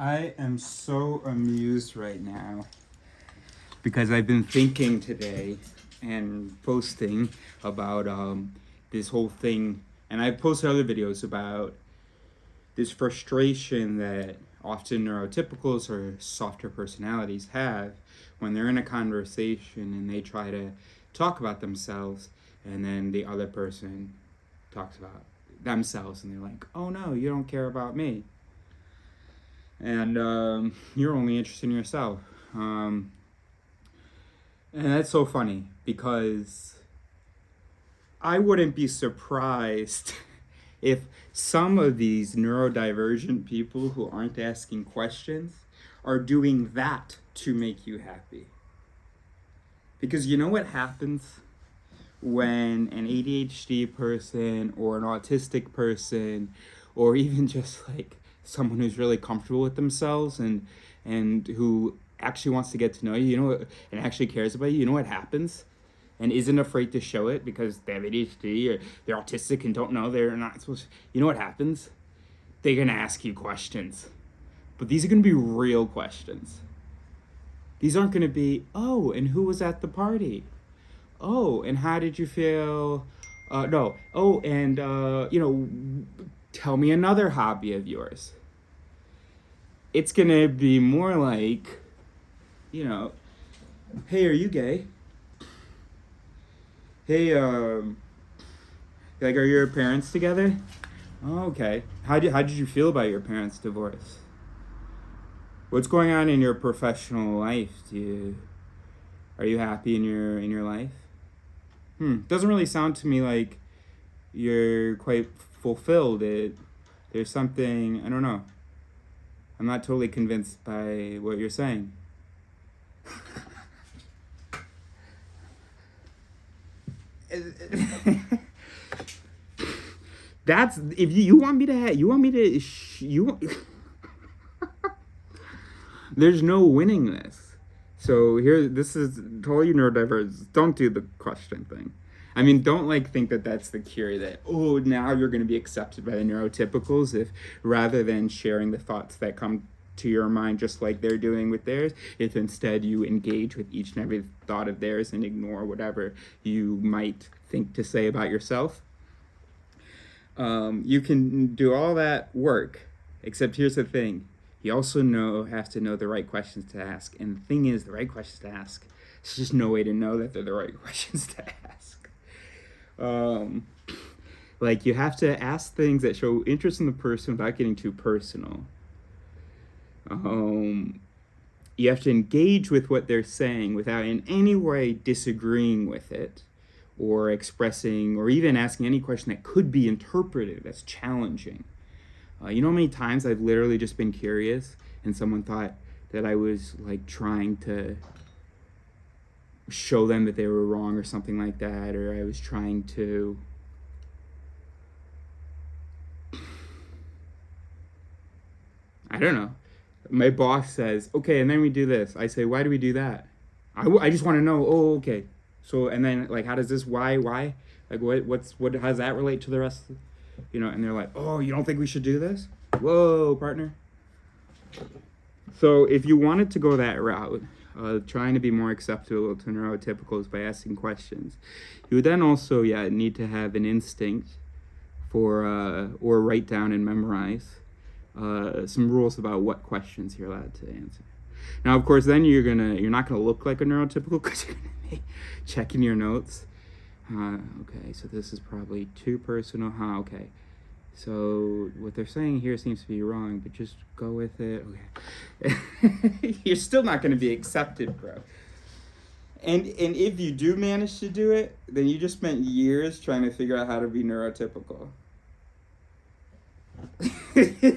I am so amused right now because I've been thinking today and posting about this whole thing, and I've posted other videos about this frustration that often neurotypicals or softer personalities have when they're in a conversation and they try to talk about themselves, and then the other person talks about themselves, and they're like, "Oh no, you don't care about me." And you're only interested in yourself. And that's so funny because I wouldn't be surprised if some of these neurodivergent people who aren't asking questions are doing that to make you happy. Because you know what happens when an ADHD person or an autistic person or even just like someone who's really comfortable with themselves and who actually wants to get to know you, and actually cares about you, you know what happens? And isn't afraid to show it because they have ADHD or they're autistic and don't know they're not supposed to. You know what happens? They're going to ask you questions. But these are going to be real questions. These aren't going to be, "Oh, and who was at the party? Oh, and how did you feel?" No. "Oh, and, tell me another hobby of yours." It's going to be more like, "Hey, are you gay? Hey, are your parents together? Oh, okay. How did you feel about your parents' divorce? What's going on in your professional life? Are you happy in your life? Doesn't really sound to me like you're quite fulfilled. There's something, I don't know. I'm not totally convinced by what you're saying." That's if you want me to there's no winning this. So here, this is to all you neurodivergents, don't do the question thing. I mean, don't think that that's the cure, that, oh, now you're going to be accepted by the neurotypicals, if rather than sharing the thoughts that come to your mind just like they're doing with theirs, if instead you engage with each and every thought of theirs and ignore whatever you might think to say about yourself. You can do all that work, except here's the thing. You also have to know the right questions to ask. And the thing is, the right questions to ask, there's just no way to know that they're the right questions to ask. You have to ask things that show interest in the person without getting too personal. You have to engage with what they're saying without in any way disagreeing with it, or expressing, or even asking any question that could be interpreted as challenging. You know how many times I've literally just been curious and someone thought that I was trying to show them that they were wrong or something like that, or I was trying to I don't know. My boss says, "Okay, and then we do this." I say, "Why do we do that?" I just want to know. "Oh, okay. So, and then how does this, why? How does that relate to the rest of and they're like, "Oh, you don't think we should do this?" Whoa, partner. So if you wanted to go that route, trying to be more acceptable to neurotypicals by asking questions, you would then also, need to have an instinct for, or write down and memorize some rules about what questions you're allowed to answer. Now, of course, then you're not gonna look like a neurotypical because you're gonna be checking your notes. Okay, so this is probably too personal. Okay. So what they're saying here seems to be wrong, but just go with it. Okay. You're still not going to be accepted, bro. And if you do manage to do it, then you just spent years trying to figure out how to be neurotypical.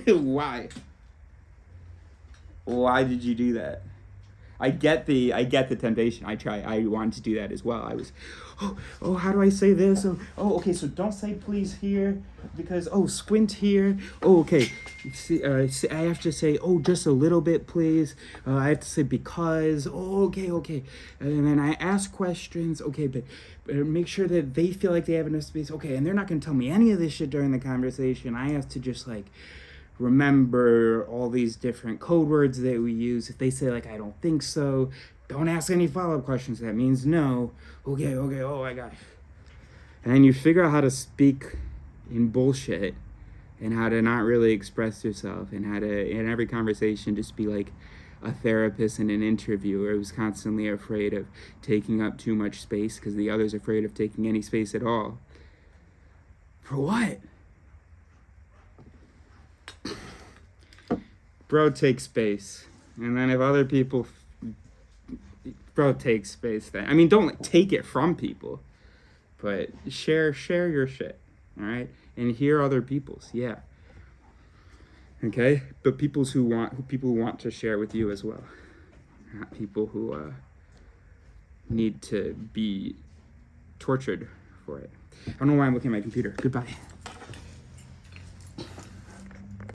Why? Why did you do that? I get the temptation. I wanted to do that as well. I was, how do I say this? Okay, so don't say please here, because, squint here. Okay, see, I have to say, just a little bit, please. I have to say because. Okay. And then I ask questions. Okay, but make sure that they feel like they have enough space. Okay, and they're not going to tell me any of this shit during the conversation. I have to just remember all these different code words that we use. If they say like, I don't think so, don't ask any follow-up questions. That means no. Okay, oh my gosh. And then you figure out how to speak in bullshit and how to not really express yourself and how to, in every conversation, just be like a therapist in an interviewer who's constantly afraid of taking up too much space because the other's afraid of taking any space at all. For what? Bro, take space. And then if other people, bro, take space then. I mean, don't like, take it from people, but share your shit, all right? And hear other people's, yeah. Okay? But people who want to share with you as well. Not people who need to be tortured for it. I don't know why I'm looking at my computer. Goodbye.